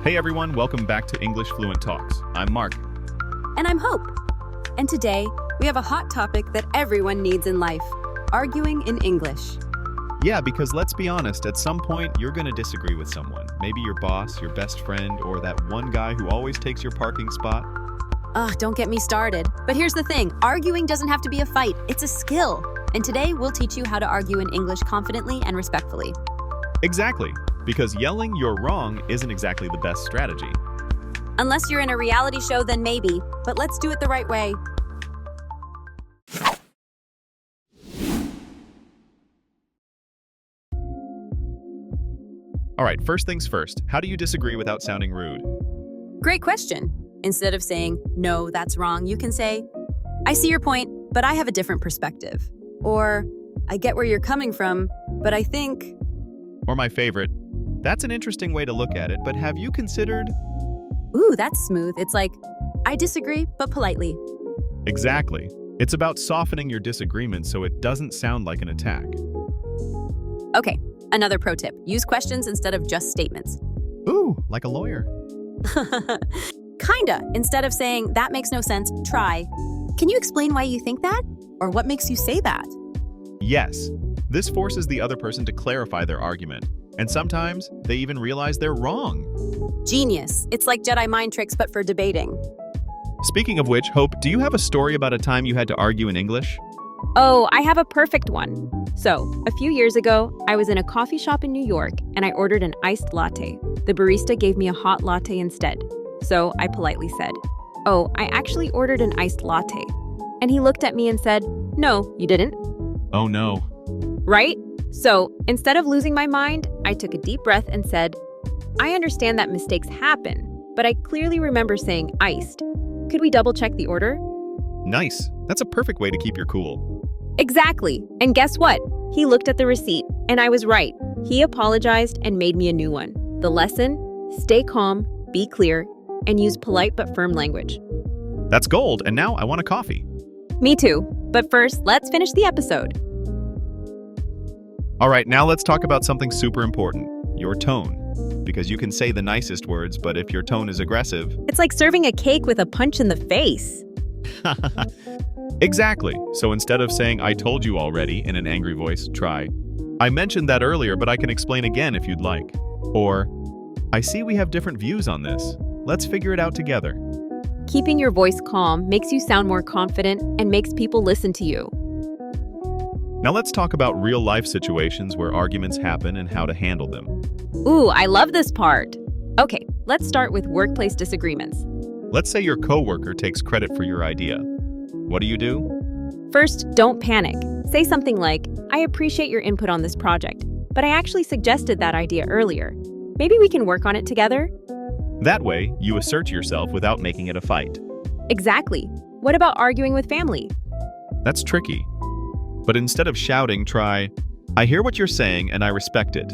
Hey everyone, welcome back to English Fluent Talks. I'm Mark. And I'm Hope. And today, we have a hot topic that everyone needs in life, arguing in English. Yeah, because let's be honest, at some point you're going to disagree with someone. Maybe your boss, your best friend, or that one guy who always takes your parking spot. Don't get me started. But here's the thing, arguing doesn't have to be a fight, it's a skill. And today, we'll teach you how to argue in English confidently and respectfully. Exactly, because yelling "you're wrong" isn't exactly the best strategy. Unless you're in a reality show, then maybe. But let's do it the right way. All right, first things first, how do you disagree without sounding rude? Great question. Instead of saying, "No, that's wrong," you can say, "I see your point, but I have a different perspective." Or, "I get where you're coming from, but I think..." Or my favorite, "That's an interesting way to look at it, but have you considered..." Ooh, that's smooth. It's like, "I disagree, but politely." Exactly. It's about softening your disagreement so it doesn't sound like an attack. Okay, another pro tip. Use questions instead of just statements. Ooh, like a lawyer. Kinda. Instead of saying, "That makes no sense," try, "Can you explain why you think that?" Or "What makes you say that?" Yes, this forces the other person to clarify their argument. And sometimes they even realize they're wrong. Genius. It's like Jedi mind tricks, but for debating. Speaking of which, Hope, do you have a story about a time you had to argue in English? Oh, I have a perfect one. So, a few years ago, I was in a coffee shop in New York and I ordered an iced latte. The barista gave me a hot latte instead. So, I politely said, "Oh, I actually ordered an iced latte." And he looked at me and said, "No, you didn't." Oh no. Right? So, instead of losing my mind, I took a deep breath and said, "I understand that mistakes happen, but I clearly remember saying iced. Could we double check the order?" Nice. That's a perfect way to keep your cool. Exactly. And guess what? He looked at the receipt, and I was right. He apologized and made me a new one. The lesson? Stay calm, be clear, and use polite but firm language. That's gold, and now I want a coffee. Me too. But first, let's finish the episode. All right, now let's talk about something super important, your tone. Because you can say the nicest words, but if your tone is aggressive... It's like serving a cake with a punch in the face. Exactly. So instead of saying "I told you already" in an angry voice, try, "I mentioned that earlier, but I can explain again if you'd like." Or, "I see we have different views on this. Let's figure it out together." Keeping your voice calm makes you sound more confident and makes people listen to you. Now let's talk about real-life situations where arguments happen and how to handle them. Ooh, I love this part. Okay, let's start with workplace disagreements. Let's say your coworker takes credit for your idea. What do you do? First, don't panic. Say something like, "I appreciate your input on this project, but I actually suggested that idea earlier. Maybe we can work on it together?" That way, you assert yourself without making it a fight. Exactly. What about arguing with family? That's tricky. But instead of shouting, try, "I hear what you're saying and I respect it,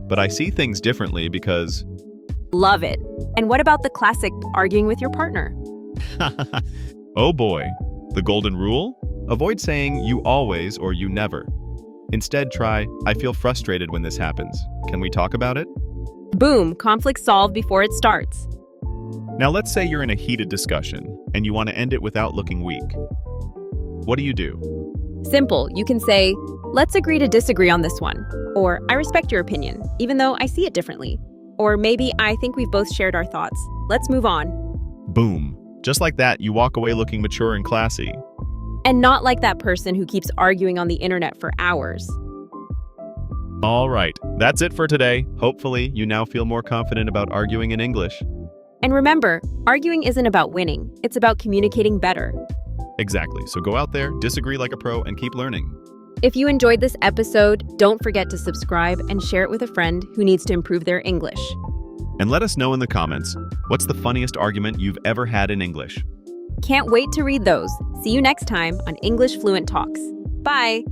but I see things differently because..." Love it. And what about the classic arguing with your partner? Oh boy. The golden rule? Avoid saying "you always" or "you never." Instead, try, "I feel frustrated when this happens. Can we talk about it?" Boom, conflict solved before it starts. Now let's say you're in a heated discussion and you want to end it without looking weak. What do you do? Simple, you can say, "Let's agree to disagree on this one." Or, "I respect your opinion, even though I see it differently." Or maybe, "I think we've both shared our thoughts. Let's move on." Boom. Just like that, you walk away looking mature and classy. And not like that person who keeps arguing on the internet for hours. All right, that's it for today. Hopefully, you now feel more confident about arguing in English. And remember, arguing isn't about winning, it's about communicating better. Exactly, so go out there, disagree like a pro, and keep learning. If you enjoyed this episode, don't forget to subscribe and share it with a friend who needs to improve their English. And let us know in the comments, what's the funniest argument you've ever had in English? Can't wait to read those. See you next time on English Fluent Talks. Bye!